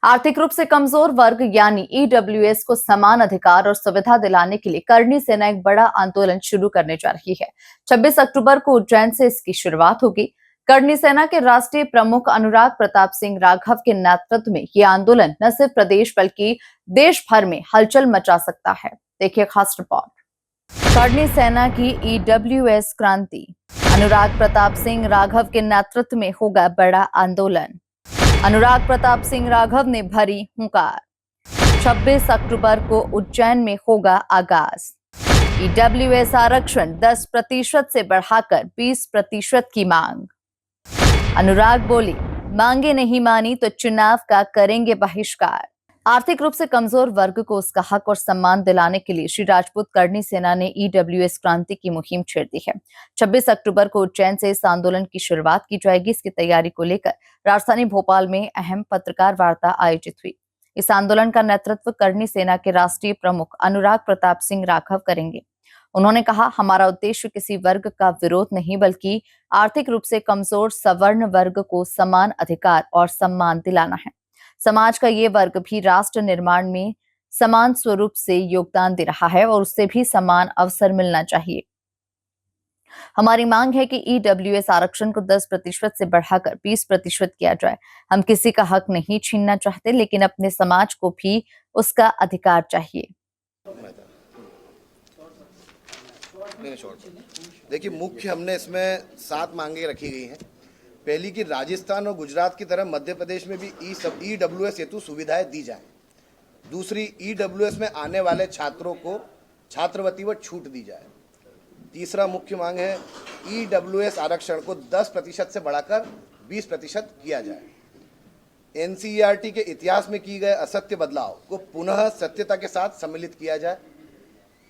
आर्थिक रूप से कमजोर वर्ग यानी ईडब्ल्यूएस को समान अधिकार और सुविधा दिलाने के लिए करनी सेना एक बड़ा आंदोलन शुरू करने जा रही है। 26 अक्टूबर को उज्जैन से इसकी शुरुआत होगी। करनी सेना के राष्ट्रीय प्रमुख अनुराग प्रताप सिंह राघव के नेतृत्व में ये आंदोलन न सिर्फ प्रदेश बल्कि देश भर में हलचल मचा सकता है। देखिए खास रिपोर्ट। करनी सेना की ईडब्ल्यूएस क्रांति। अनुराग प्रताप सिंह राघव के नेतृत्व में होगा बड़ा आंदोलन। अनुराग प्रताप सिंह राघव ने भरी हुंकार। 26 अक्टूबर को उज्जैन में होगा आगाज। ईडब्ल्यूएस आरक्षण 10% से बढ़ाकर 20% की मांग। अनुराग बोले, मांगे नहीं मानी तो चुनाव का करेंगे बहिष्कार। आर्थिक रूप से कमजोर वर्ग को उसका हक और सम्मान दिलाने के लिए श्री राजपूत करनी सेना ने ईडब्ल्यूएस क्रांति की मुहिम छेड़ दी है। 26 अक्टूबर को उज्जैन से इस आंदोलन की शुरुआत की जाएगी। इसकी तैयारी को लेकर राजधानी भोपाल में अहम पत्रकार वार्ता आयोजित हुई। इस आंदोलन का नेतृत्व करनी सेना के राष्ट्रीय प्रमुख अनुराग प्रताप सिंह राघव करेंगे। उन्होंने कहा, हमारा उद्देश्य किसी वर्ग का विरोध नहीं बल्कि आर्थिक रूप से कमजोर सवर्ण वर्ग को समान अधिकार और सम्मान दिलाना है। समाज का ये वर्ग भी राष्ट्र निर्माण में समान स्वरूप से योगदान दे रहा है और उससे भी समान अवसर मिलना चाहिए। हमारी मांग है कि ईडब्ल्यूएस आरक्षण को 10% से बढ़ाकर 20% किया जाए। हम किसी का हक नहीं छीनना चाहते, लेकिन अपने समाज को भी उसका अधिकार चाहिए। देखिए, मुख्य हमने इसमें 7 मांगे रखी गई हैं। पहली कि राजस्थान और गुजरात की तरह मध्य प्रदेश में भी ईडब्ल्यूएस हेतु सुविधाएं दी जाएं। दूसरी, ईडब्ल्यूएस में आने वाले छात्रों को छात्रवृत्ति व छूट दी जाए। तीसरा मुख्य मांग है ईडब्ल्यूएस आरक्षण को 10% से बढ़ाकर 20% किया जाए। एनसीईआरटी के इतिहास में किए गए असत्य बदलाव को पुनः सत्यता के साथ सम्मिलित किया जाए।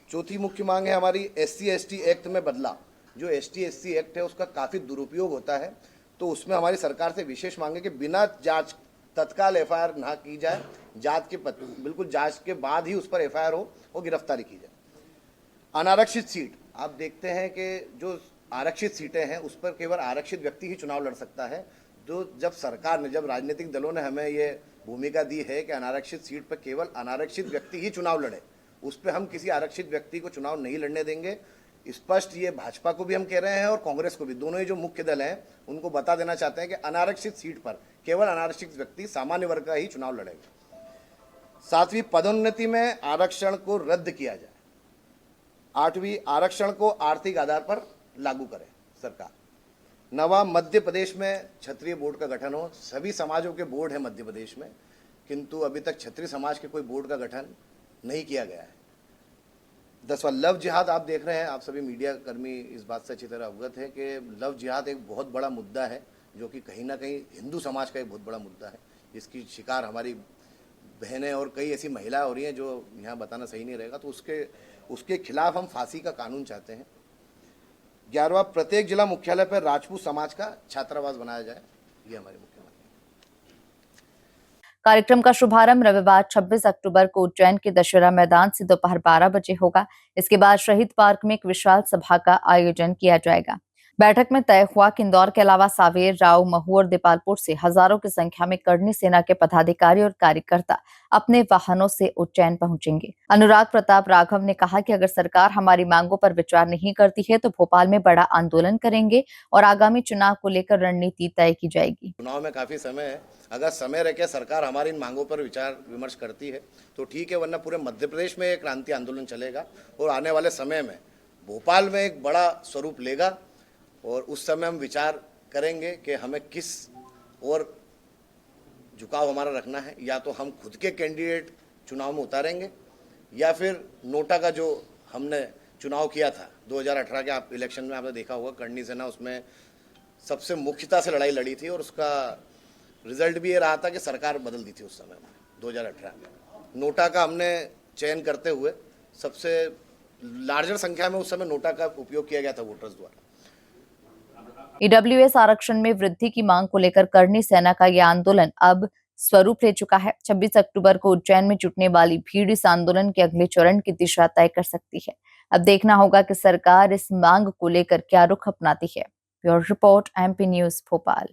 चौथी मुख्य मांग है हमारी SC/ST एक्ट में बदलाव। जो ST/SC एक्ट है उसका काफ़ी दुरुपयोग होता है, तो उसमें हमारी सरकार से विशेष मांग है कि बिना जांच तत्काल FIR ना की जाए, बिल्कुल जांच के बाद ही उस पर FIR हो और गिरफ्तारी की जाए। अनारक्षित सीट, आप देखते हैं कि जो आरक्षित सीटें हैं उस पर केवल आरक्षित व्यक्ति ही चुनाव लड़ सकता है। जब राजनीतिक दलों ने हमें ये भूमिका दी है कि अनारक्षित सीट पर केवल अनारक्षित व्यक्ति ही चुनाव लड़े, उस पर हम किसी आरक्षित व्यक्ति को चुनाव नहीं लड़ने देंगे। स्पष्ट ये भाजपा को भी हम कह रहे हैं और कांग्रेस को भी, दोनों ही जो मुख्य दल हैं उनको बता देना चाहते हैं कि अनारक्षित सीट पर केवल अनारक्षित व्यक्ति सामान्य वर्ग का ही चुनाव लड़ेगा। 7वीं, पदोन्नति में आरक्षण को रद्द किया जाए। 8वीं, आरक्षण को आर्थिक आधार पर लागू करे सरकार। 9वां, मध्य प्रदेश में क्षत्रिय बोर्ड का गठन हो। सभी समाजों के बोर्ड है मध्य प्रदेश में, किंतु अभी तक क्षत्रिय समाज के कोई बोर्ड का गठन नहीं किया गया है। 10वां, लव जिहाद। आप देख रहे हैं, आप सभी मीडिया कर्मी इस बात से अच्छी तरह अवगत है कि लव जिहाद एक बहुत बड़ा मुद्दा है, जो कि कहीं ना कहीं हिंदू समाज का एक बहुत बड़ा मुद्दा है। इसकी शिकार हमारी बहनें और कई ऐसी महिलाएं हो रही हैं, जो यहाँ बताना सही नहीं रहेगा, तो उसके खिलाफ हम फांसी का कानून चाहते हैं। 11वां, प्रत्येक जिला मुख्यालय पर राजपूत समाज का छात्रावास बनाया जाए। ये हमारी मुख्य मांग है। कार्यक्रम का शुभारंभ रविवार 26 अक्टूबर को उज्जैन के दशहरा मैदान से दोपहर 12 बजे होगा। इसके बाद शहीद पार्क में एक विशाल सभा का आयोजन किया जाएगा। बैठक में तय हुआ कि इंदौर के अलावा सावेर, राव, महू और दीपालपुर से हजारों की संख्या में करनी सेना के पदाधिकारी और कार्यकर्ता अपने वाहनों से उज्जैन पहुंचेंगे। अनुराग प्रताप राघव ने कहा कि अगर सरकार हमारी मांगों पर विचार नहीं करती है तो भोपाल में बड़ा आंदोलन करेंगे और आगामी चुनाव को लेकर रणनीति तय की जाएगी। चुनाव में काफी समय है, अगर समय रह के सरकार हमारी इन मांगों पर विचार विमर्श करती है तो ठीक है, वरना पूरे मध्य प्रदेश में एक क्रांति आंदोलन चलेगा और आने वाले समय में भोपाल में एक बड़ा स्वरूप लेगा और उस समय हम विचार करेंगे कि हमें किस और झुकाव हमारा रखना है। या तो हम खुद के कैंडिडेट चुनाव में उतारेंगे या फिर नोटा का जो हमने चुनाव किया था 2018 के आप इलेक्शन में आपने देखा होगा, करनी सेना उसमें सबसे मुख्यता से लड़ाई लड़ी थी और उसका रिजल्ट भी ये रहा था कि सरकार बदल दी थी उस समय में 2018 में। नोटा का हमने चयन करते हुए सबसे लार्जर संख्या में उस समय नोटा का उपयोग किया गया था वोटर्स द्वारा। ईडब्ल्यूएस आरक्षण में वृद्धि की मांग को लेकर करनी सेना का यह आंदोलन अब स्वरूप ले चुका है। 26 अक्टूबर को उज्जैन में जुटने वाली भीड़ इस आंदोलन के अगले चरण की दिशा तय कर सकती है। अब देखना होगा कि सरकार इस मांग को लेकर क्या रुख अपनाती है। Bureau report, MP news, Bhopal.